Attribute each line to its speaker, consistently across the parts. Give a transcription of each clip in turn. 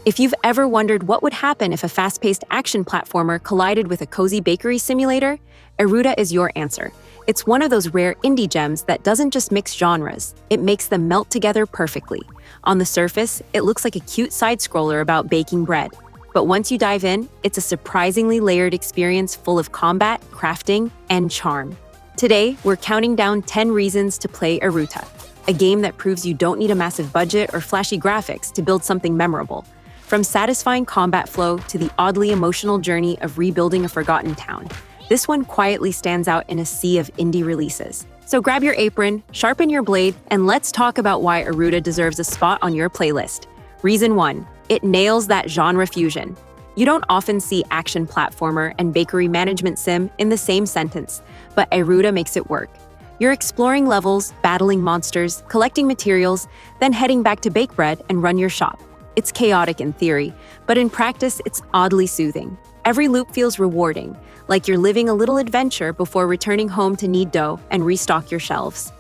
Speaker 1: If you've ever wondered what would happen if a fast-paced action platformer collided with a cozy bakery simulator, Eruta is your answer. It's one of those rare indie gems that doesn't just mix genres, it makes them melt together perfectly. On the surface, it looks like a cute side-scroller about baking bread. But once you dive in, it's a surprisingly layered experience full of combat, crafting, and charm. Today, we're counting down 10 reasons to play Eruta, a game that proves you don't need a massive budget or flashy graphics to build something memorable. From satisfying combat flow to the oddly emotional journey of rebuilding a forgotten town, this one quietly stands out in a sea of indie releases. So grab your apron, sharpen your blade, and let's talk about why Eruta deserves a spot on your playlist. Reason 1. It nails that genre fusion. You don't often see action platformer and bakery management sim in the same sentence, but Eruta makes it work. You're exploring levels, battling monsters, collecting materials, then heading back to bake bread and run your shop. It's chaotic in theory, but in practice, it's oddly soothing. Every loop feels rewarding, like you're living a little adventure before returning home to knead dough and restock your shelves.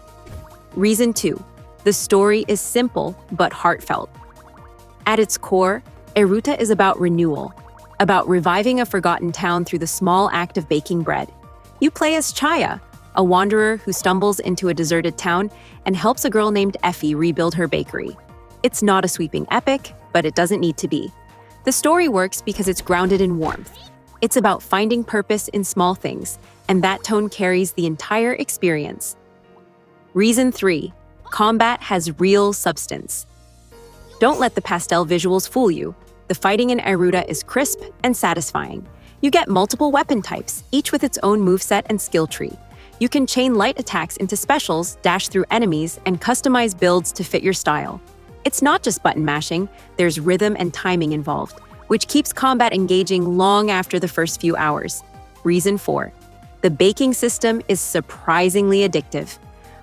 Speaker 1: Reason 2. The story is simple but heartfelt. At its core, Eruta is about renewal, about reviving a forgotten town through the small act of baking bread. You play as Chaya, a wanderer who stumbles into a deserted town and helps a girl named Effie rebuild her bakery. It's not a sweeping epic, but it doesn't need to be. The story works because it's grounded in warmth. It's about finding purpose in small things, and that tone carries the entire experience. Reason 3. Combat has real substance. Don't let the pastel visuals fool you. The fighting in Eruta is crisp and satisfying. You get multiple weapon types, each with its own moveset and skill tree. You can chain light attacks into specials, dash through enemies, and customize builds to fit your style. It's not just button mashing, there's rhythm and timing involved, which keeps combat engaging long after the first few hours. Reason 4. The baking system is surprisingly addictive.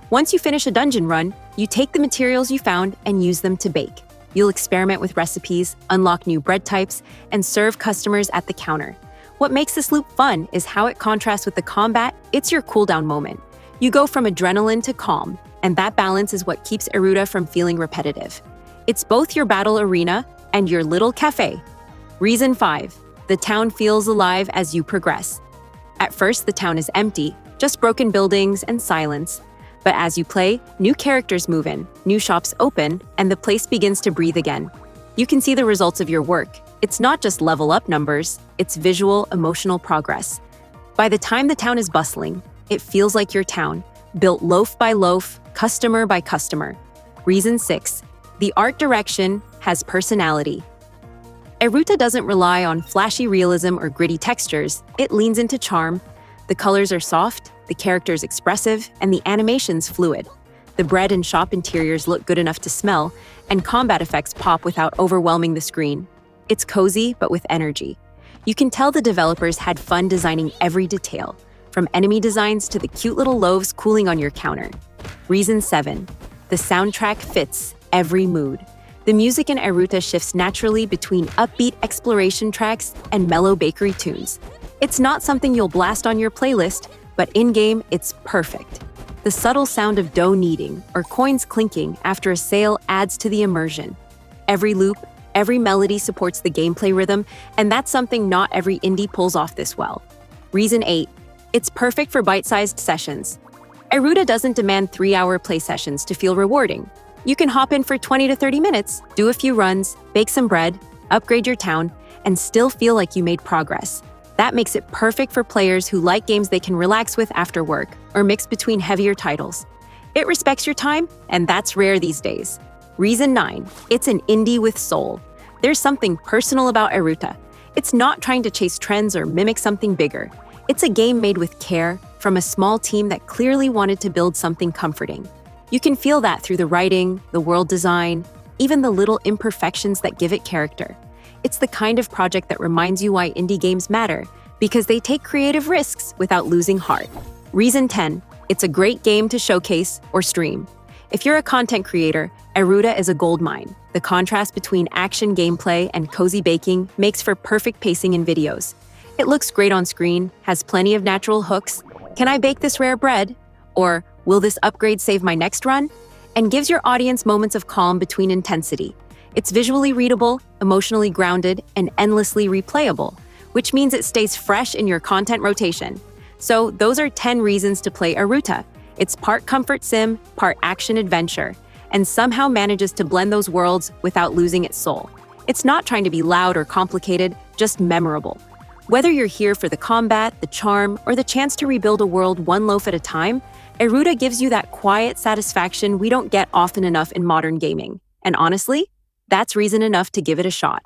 Speaker 1: Once you finish a dungeon run, you take the materials you found and use them to bake. You'll experiment with recipes, unlock new bread types, and serve customers at the counter. What makes this loop fun is how it contrasts with the combat. It's your cooldown moment. You go from adrenaline to calm, and that balance is what keeps Eruta from feeling repetitive. It's both your battle arena and your little cafe. Reason 5. The town feels alive as you progress. At first, the town is empty, just broken buildings and silence. But as you play, new characters move in, new shops open, and the place begins to breathe again. You can see the results of your work. It's not just level up numbers, it's visual, emotional progress. By the time the town is bustling, it feels like your town, built loaf by loaf, customer by customer. Reason 6. The art direction has personality. Eruta doesn't rely on flashy realism or gritty textures, it leans into charm. The colors are soft, the characters expressive, and the animations fluid. The bread and shop interiors look good enough to smell, and combat effects pop without overwhelming the screen. It's cozy, but with energy. You can tell the developers had fun designing every detail, from enemy designs to the cute little loaves cooling on your counter. Reason 7. The soundtrack fits every mood. The music in Eruta shifts naturally between upbeat exploration tracks and mellow bakery tunes. It's not something you'll blast on your playlist, but in-game, it's perfect. The subtle sound of dough kneading or coins clinking after a sale adds to the immersion. Every loop, every melody supports the gameplay rhythm, and that's something not every indie pulls off this well. Reason 8. It's perfect for bite-sized sessions. Eruta doesn't demand 3-hour play sessions to feel rewarding. You can hop in for 20 to 30 minutes, do a few runs, bake some bread, upgrade your town, and still feel like you made progress. That makes it perfect for players who like games they can relax with after work or mix between heavier titles. It respects your time, and that's rare these days. Reason 9. It's an indie with soul. There's something personal about Eruta. It's not trying to chase trends or mimic something bigger. It's a game made with care from a small team that clearly wanted to build something comforting. You can feel that through the writing, the world design, even the little imperfections that give it character. It's the kind of project that reminds you why indie games matter, because they take creative risks without losing heart. Reason 10. It's a great game to showcase or stream. If you're a content creator, Eruta is a goldmine. The contrast between action gameplay and cozy baking makes for perfect pacing in videos. It looks great on screen, has plenty of natural hooks. Can I bake this rare bread? Or will this upgrade save my next run? And gives your audience moments of calm between intensity. It's visually readable, emotionally grounded, and endlessly replayable, which means it stays fresh in your content rotation. So those are 10 reasons to play Aruta. It's part comfort sim, part action adventure, and somehow manages to blend those worlds without losing its soul. It's not trying to be loud or complicated, just memorable. Whether you're here for the combat, the charm, or the chance to rebuild a world one loaf at a time, Eruta gives you that quiet satisfaction we don't get often enough in modern gaming. And honestly, that's reason enough to give it a shot.